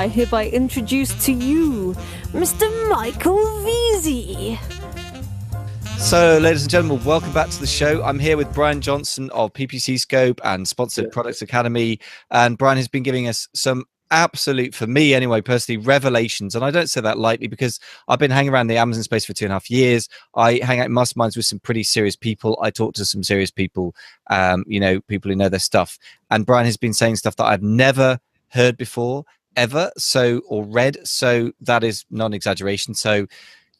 I hereby introduce to you Mr. Michael Veazey. So, ladies and gentlemen, welcome back to the show. I'm here with Brian Johnson of PPC Scope and Sponsored Products Academy. And Brian has been giving us some absolute, for me anyway, personally, revelations. And I don't say that lightly because I've been hanging around the Amazon space for 2.5 years. I hang out in masterminds with some pretty serious people. I talk to some serious people, people who know their stuff. And Brian has been saying stuff that I've never heard before, ever, or read. So that is non-exaggeration. So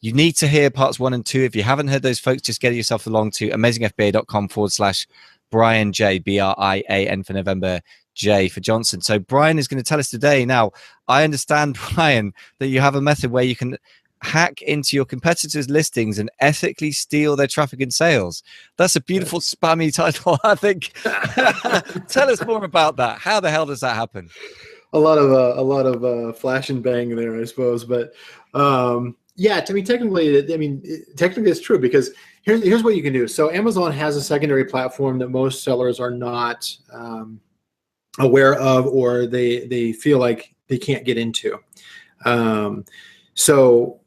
you need to hear parts 1 and 2. If you haven't heard those, folks, just get yourself along to amazingfba.com/Brian J, BRIAN for November, J for Johnson. So Brian is going to tell us today. Now, I understand, Brian, that you have a method where you can hack into your competitors' listings and ethically steal their traffic and sales. That's a beautiful spammy title, I think. Tell us more about that. How the hell does that happen? A lot of flash and bang there, I suppose. But technically it's true, because here's what you can do. So Amazon has a secondary platform that most sellers are not aware of, or they feel like they can't get into. So,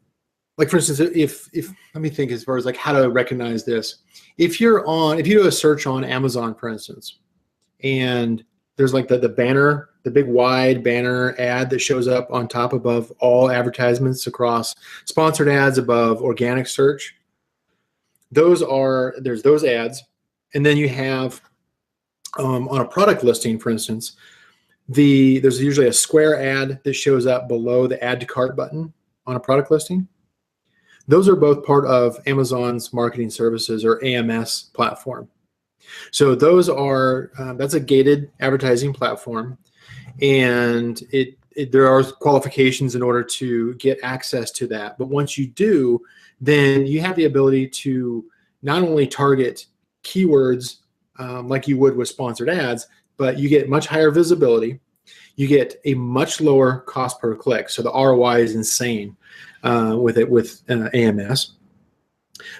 like, for instance, if let me think as far as like how to recognize this. If you do a search on Amazon, for instance, and there's like the banner, the big wide banner ad that shows up on top above all advertisements across sponsored ads, above organic search. There's those ads. And then you have on a product listing, for instance, there's usually a square ad that shows up below the add to cart button on a product listing. Those are both part of Amazon's marketing services, or AMS platform. So those are that's a gated advertising platform, and there are qualifications in order to get access to that. But once you do, then you have the ability to not only target keywords like you would with sponsored ads, but you get much higher visibility. You get a much lower cost per click. So the ROI is insane with AMS.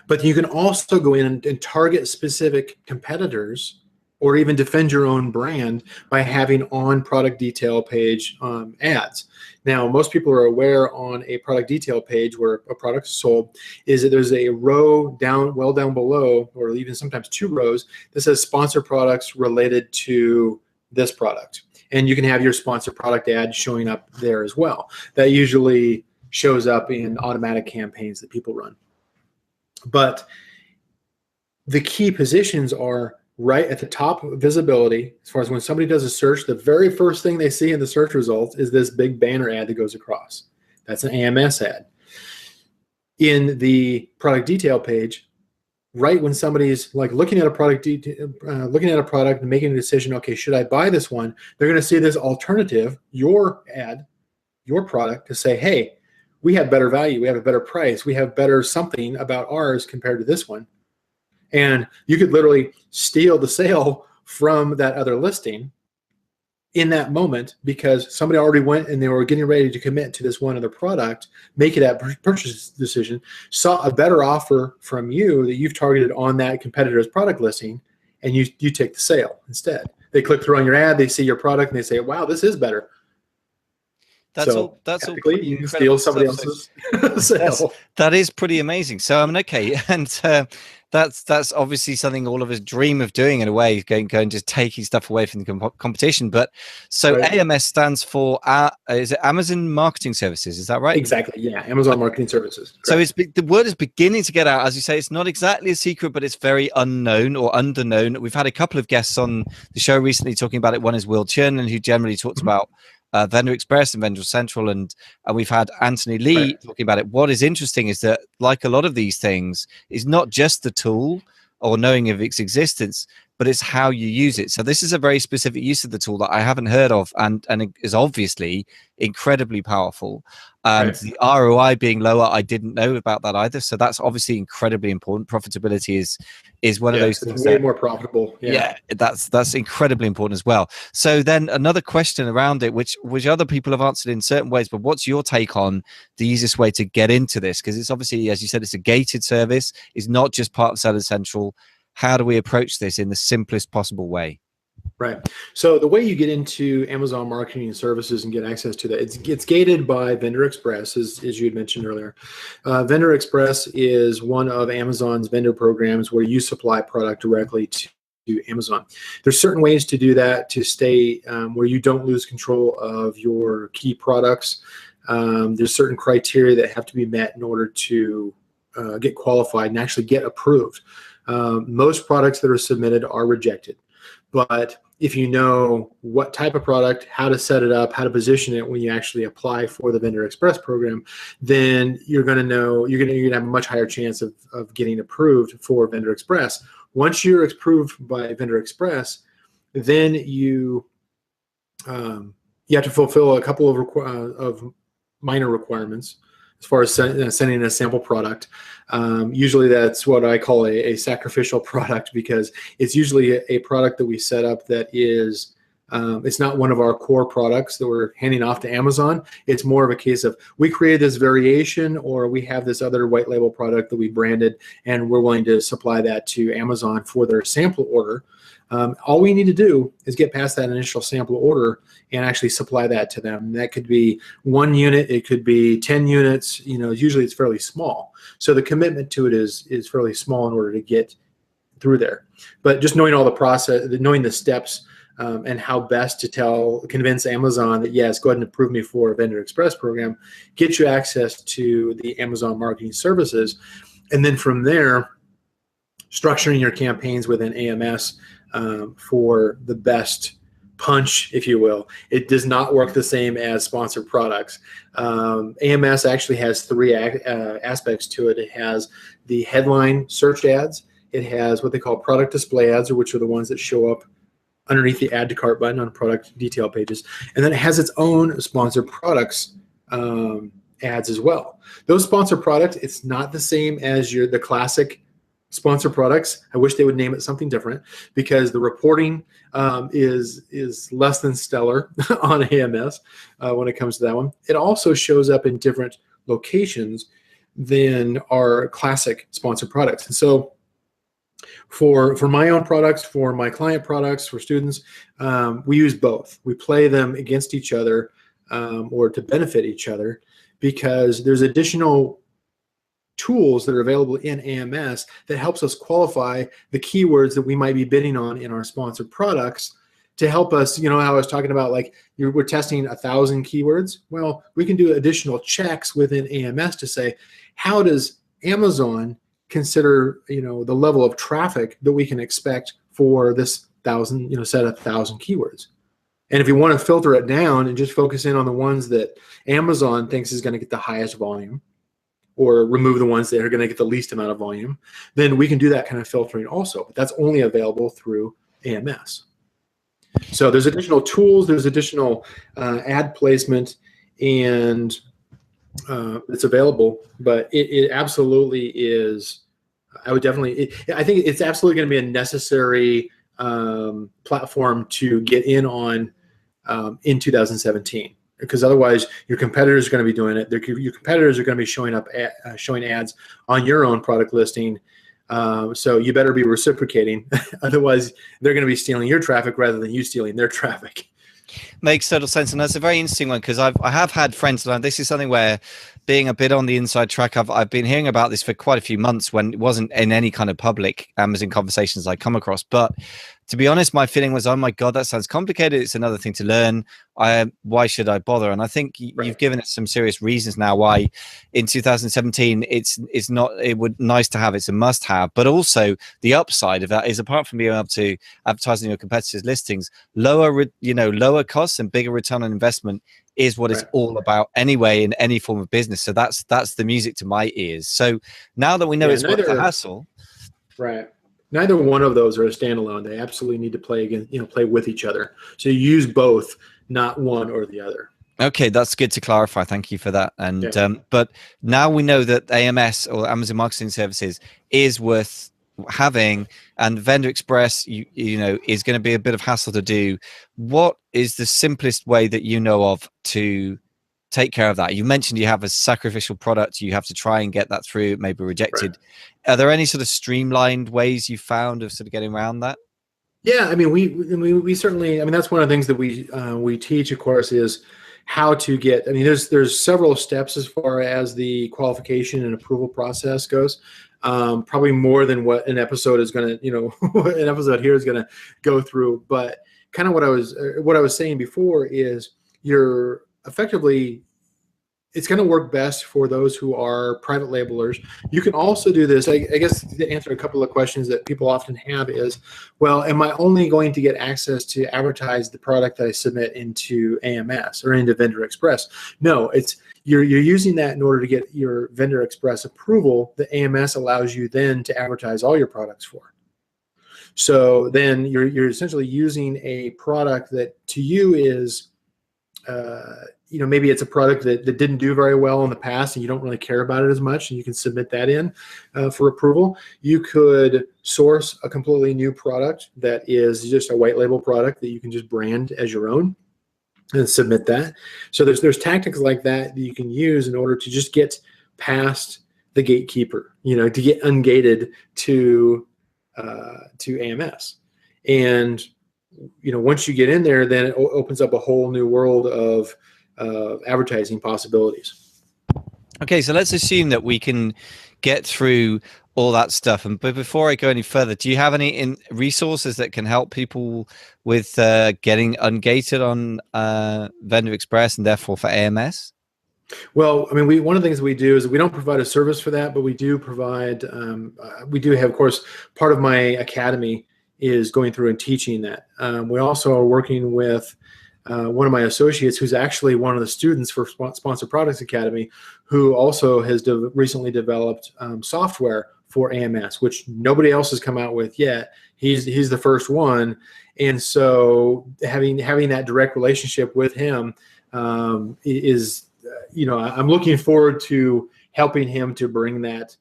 But you can also go in and target specific competitors, or even defend your own brand by having on product detail page ads. Now, most people are aware on a product detail page where a product is sold is that there's a row down below, or even sometimes 2 rows, that says sponsor products related to this product. And you can have your sponsored product ad showing up there as well. That usually shows up in automatic campaigns that people run. But the key positions are right at the top of visibility. As far as when somebody does a search, the very first thing they see in the search results is this big banner ad that goes across. That's an AMS ad. In the product detail page, right when somebody's like looking at a product and making a decision, okay, should I buy this one? They're going to see this alternative, your ad, your product, to say, hey, we have better value, we have a better price, we have better something about ours compared to this one. And you could literally steal the sale from that other listing in that moment, because somebody already went and they were getting ready to commit to this one other product, make it that purchase decision, saw a better offer from you that you've targeted on that competitor's product listing, and you take the sale instead. They click through on your ad, they see your product, and they say, wow, this is better. That's all pretty you can steal somebody else's sale. That is pretty amazing. So okay, and that's obviously something all of us dream of doing in a way, going just taking stuff away from the competition. But so right. AMS stands for is it Amazon Marketing Services? Is that right? Exactly. Yeah, Amazon Marketing Services. Correct. So the word is beginning to get out, as you say. It's not exactly a secret, but it's very unknown or underknown. We've had a couple of guests on the show recently talking about it. One is Will Chernan, who generally talks about Vendor Express and Vendor Central, and we've had Anthony Lee talking about it. What is interesting is that, like a lot of these things, is not just the tool or knowing of its existence, but it's how you use it. So this is a very specific use of the tool that I haven't heard of, and it is obviously incredibly powerful. And the ROI being lower, I didn't know about that either. So that's obviously incredibly important. Profitability is one of those things. It's way more profitable. Yeah, that's incredibly important as well. So then another question around it, which other people have answered in certain ways, but what's your take on the easiest way to get into this? Because it's obviously, as you said, it's a gated service. It's not just part of Seller Central. How do we approach this in the simplest possible way? Right. So the way you get into Amazon Marketing Services and get access to that, it's gated by Vendor Express, as you had mentioned earlier. Vendor Express is one of Amazon's vendor programs where you supply product directly to Amazon. There's certain ways to do that to stay where you don't lose control of your key products. There's certain criteria that have to be met in order to get qualified and actually get approved. Most products that are submitted are rejected. But if you know what type of product, how to set it up, how to position it when you actually apply for the Vendor Express program, then you're going to know you're going to have a much higher chance of getting approved for Vendor Express. Once you're approved by Vendor Express, then you have to fulfill a couple of minor requirements as far as sending a sample product. Usually that's what I call a sacrificial product, because it's usually a product that we set up that is, it's not one of our core products that we're handing off to Amazon. It's more of a case of we created this variation, or we have this other white label product that we branded and we're willing to supply that to Amazon for their sample order. All we need to do is get past that initial sample order and actually supply that to them. That could be 1 unit, it could be 10 units. Usually it's fairly small. So the commitment to it is fairly small in order to get through there. But just knowing all the process, knowing the steps, and how best to convince Amazon that yes, go ahead and approve me for a Vendor Express program, get you access to the Amazon Marketing Services, and then from there, structuring your campaigns within AMS. For the best punch, if you will. It does not work the same as sponsored products. AMS actually has 3 aspects to it. It has the headline search ads. It has what they call product display ads, which are the ones that show up underneath the add to cart button on product detail pages. And then it has its own sponsored products ads as well. Those sponsored products, it's not the same as the classic sponsor products. I wish they would name it something different, because the reporting is less than stellar on AMS when it comes to that one. It also shows up in different locations than our classic sponsored products. And so for my own products, for my client products, for students, we use both. We play them against each other or to benefit each other, because there's additional tools that are available in AMS that helps us qualify the keywords that we might be bidding on in our sponsored products to help us. How I was talking about, like we're testing 1,000 keywords. Well, we can do additional checks within AMS to say, how does Amazon consider, the level of traffic that we can expect for this 1,000, set of 1,000 keywords. And if you want to filter it down and just focus in on the ones that Amazon thinks is going to get the highest volume, or remove the ones that are going to get the least amount of volume, then we can do that kind of filtering also. But that's only available through AMS. So there's additional tools, there's additional ad placement, and it's available. But it absolutely is. I think it's absolutely going to be a necessary platform to get in on in 2017. Because otherwise, your competitors are going to be doing it. Your competitors are going to be showing ads on your own product listing. So you better be reciprocating. Otherwise, they're going to be stealing your traffic rather than you stealing their traffic. Makes total sense, and that's a very interesting one, because I have had friends learn. This is something where, being a bit on the inside track, I've been hearing about this for quite a few months when it wasn't in any kind of public Amazon conversations I come across. But to be honest, my feeling was, oh my God, that sounds complicated. It's another thing to learn. Why should I bother? And I think you've given it some serious reasons now why in 2017 it's nice to have. It's a must have. But also the upside of that is, apart from being able to advertise on your competitors' listings, lower costs and bigger return on investment is what it's all about anyway in any form of business. So that's the music to my ears. So now that we know it's worth the hassle, right? Neither one of those are a standalone. They absolutely need to play with each other. So you use both, not one or the other. Okay, that's good to clarify. Thank you for that. And but now we know that AMS, or Amazon Marketing Services, is worth having, and Vendor Express is going to be a bit of hassle to do. What is the simplest way that you know of to take care of that? You mentioned you have a sacrificial product, you have to try and get that through, maybe rejected. Right. Are there any sort of streamlined ways you found of sort of getting around that? Yeah, I mean, we certainly. I mean, that's one of the things that we teach, of course, is how to get. I mean, there's several steps as far as the qualification and approval process goes. Probably more than what an episode is going to, an episode here is going to go through. But kind of what I was saying before is you're effectively. It's going to work best for those who are private labelers. You can also do this. I guess to answer a couple of questions that people often have is, well, am I only going to get access to advertise the product that I submit into AMS or into Vendor Express? No, it's you're using that in order to get your Vendor Express approval. The AMS allows you then to advertise all your products for. So then you're essentially using a product that to you is maybe it's a product that didn't do very well in the past and you don't really care about it as much, and you can submit that in for approval. You could source a completely new product that is just a white label product that you can just brand as your own and submit that. So there's tactics like that you can use in order to just get past the gatekeeper, to get ungated to AMS. And once you get in there, then it opens up a whole new world of advertising possibilities. Okay, so let's assume that we can get through all that stuff. But before I go any further, do you have any resources that can help people with getting ungated on Vendor Express and therefore for AMS? Well, I mean, one of the things we do is we don't provide a service for that, but we do provide. We do have, of course, part of my academy is going through and teaching that. We also are working with one of my associates who's actually one of the students for Sponsored Products Academy, who also has recently developed software for AMS, which nobody else has come out with yet. He's the first one. And so having that direct relationship with him is, I'm looking forward to helping him to bring that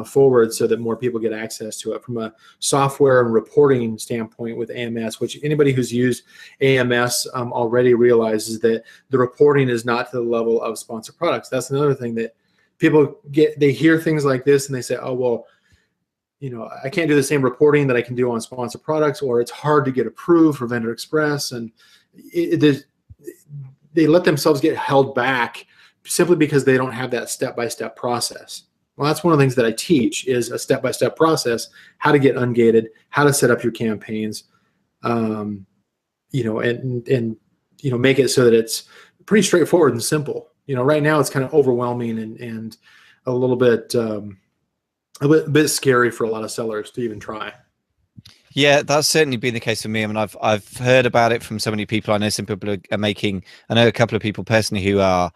forward so that more people get access to it from a software and reporting standpoint with AMS, which anybody who's used AMS already realizes that the reporting is not to the level of Sponsored Products. That's another thing that people they hear things like this and they say, oh, well, I can't do the same reporting that I can do on Sponsored Products, or it's hard to get approved for Vendor Express. And they let themselves get held back simply because they don't have that step-by-step process. Well, that's one of the things that I teach is a step-by-step process, how to get ungated, how to set up your campaigns, and make it so that it's pretty straightforward and simple. Right now it's kind of overwhelming and a little bit scary for a lot of sellers to even try. Yeah, that's certainly been the case for me. I mean, I've heard about it from so many people. I know some people are making. I know a couple of people personally who are,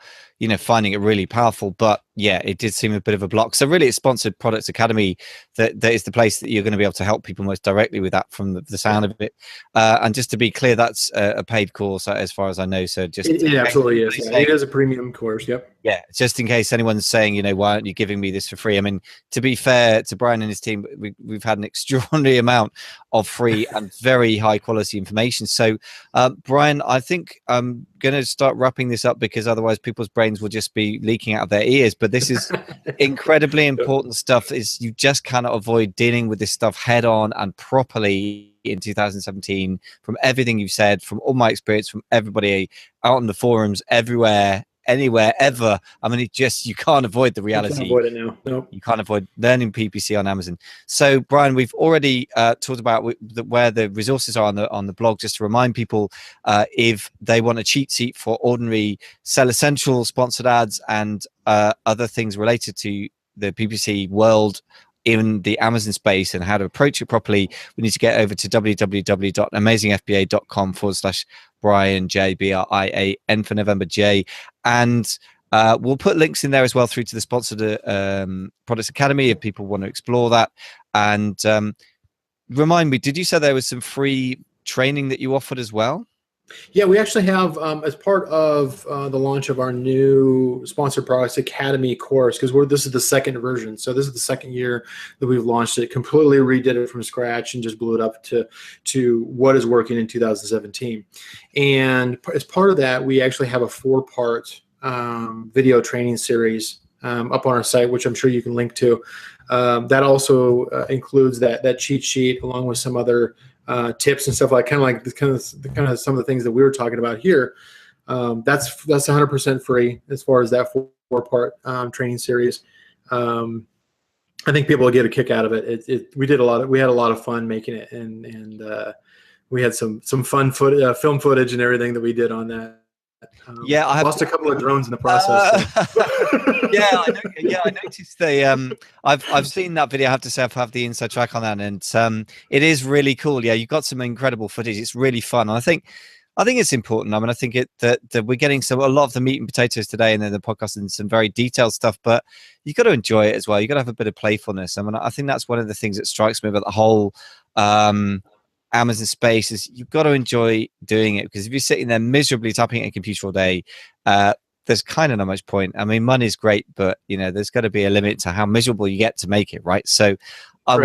finding it really powerful. But yeah, it did seem a bit of a block. So really, it's Sponsored Products Academy that is the place that you're going to be able to help people most directly with that, from the sound of it. And just to be clear, that's a paid course as far as I know. So just it absolutely is. Yeah, it is a premium course. Yep. Yeah, just in case anyone's saying, why aren't you giving me this for free? I mean, to be fair to Brian and his team, we've had an extraordinary amount of free and very high quality information. So, Brian, I think I'm going to start wrapping this up because otherwise people's brains will just be leaking out of their ears. But this is incredibly important stuff. Is you just cannot avoid dealing with this stuff head on and properly in 2017. From everything you've said, from all my experience, from everybody out on the forums, everywhere, anywhere, ever. I mean, you can't avoid the reality. You can't avoid it now. Nope. You can't avoid learning PPC on Amazon. So, Brian, we've already talked about where the resources are on the blog. Just to remind people, if they want a cheat sheet for ordinary Sell Essential sponsored ads and other things related to the PPC world in the Amazon space and how to approach it properly, we need to get over to www.amazingfba.com/Brian J, BRIAN for November J. And we'll put links in there as well through to the Sponsored Products Academy if people want to explore that. And remind me, did you say there was some free training that you offered as well? Yeah, we actually have, as part of the launch of our new Sponsored Products Academy course, because this is the second version. So this is the second year that we've launched it, completely redid it from scratch and just blew it up to what is working in 2017. And as part of that, we actually have a 4-part video training series up on our site, which I'm sure you can link to. That also includes that cheat sheet along with some other tips and stuff like kind of some of the things that we were talking about here. That's 100% free as far as that 4-part training series. I think people will get a kick out of it. We had a lot of fun making it, and we had some fun film footage and everything that we did on that. Yeah, I lost a couple of drones in the process. I noticed I've seen that video. I have to say, I have the inside track on that, and it is really cool. Yeah, you've got some incredible footage. It's really fun, and I think it's important. I mean, I think that we're getting a lot of the meat and potatoes today, and then the podcast and some very detailed stuff. But you got to enjoy it as well. You got to have a bit of playfulness. I mean, I think that's one of the things that strikes me about the whole Amazon space is you've got to enjoy doing it, because if you're sitting there miserably typing at a computer all day, there's kind of not much point. I mean, money's great, but there's got to be a limit to how miserable you get to make it, right? So I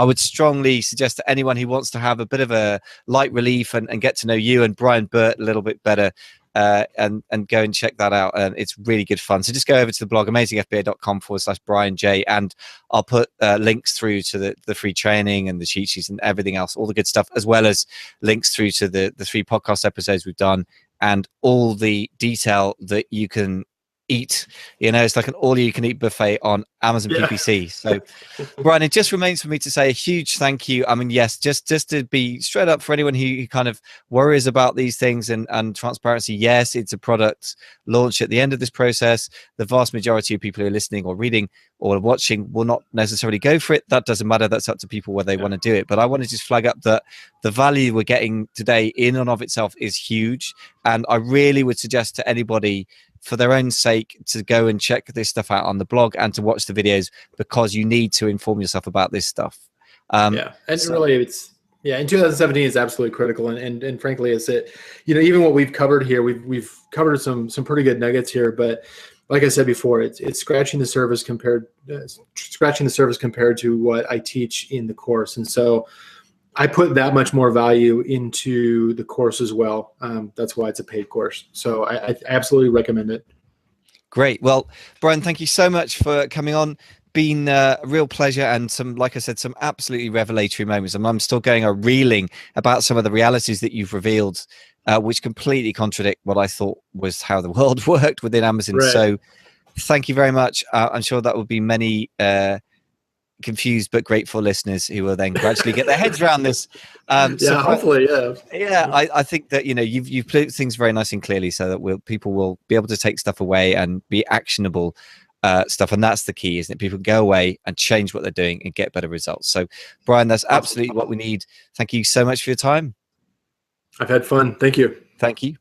would strongly suggest to anyone who wants to have a bit of a light relief and get to know you and Brian Burt a little bit better, and go and check that out. And it's really good fun. So just go over to the blog, amazingfba.com/Brian J, and I'll put links through to the free training and the cheat sheets and everything else, all the good stuff, as well as links through to the 3 podcast episodes we've done and all the detail that you can eat. It's like an all-you-can-eat buffet on Amazon PPC. So Brian, it just remains for me to say a huge thank you. I mean, yes, just to be straight up for anyone who kind of worries about these things and transparency, yes, it's a product launch at the end of this process. The vast majority of people who are listening or reading or watching will not necessarily go for it. That doesn't matter. That's up to people where they want to do it. But I want to just flag up that the value we're getting today in and of itself is huge. And I really would suggest to anybody, for their own sake, to go and check this stuff out on the blog and to watch the videos, because you need to inform yourself about this stuff. And really, in 2017 is absolutely critical, and frankly, it's even what we've covered here, we've covered some pretty good nuggets here, but like I said before, it's scratching the surface compared to what I teach in the course, and so I put that much more value into the course as well. That's why it's a paid course. So I absolutely recommend it. Great. Well, Brian, thank you so much for coming on. Been a real pleasure, and like I said, some absolutely revelatory moments. And I'm still going reeling about some of the realities that you've revealed, which completely contradict what I thought was how the world worked within Amazon. Right. So thank you very much. I'm sure that will be many confused but grateful listeners who will then gradually get their heads around this. Hopefully, I think that you've put things very nice and clearly, so that people will be able to take stuff away and be actionable stuff, and that's the key, isn't it? People go away and change what they're doing and get better results. So Brian, that's absolutely what we need. Thank you so much for your time. I've had fun. Thank you. Thank you.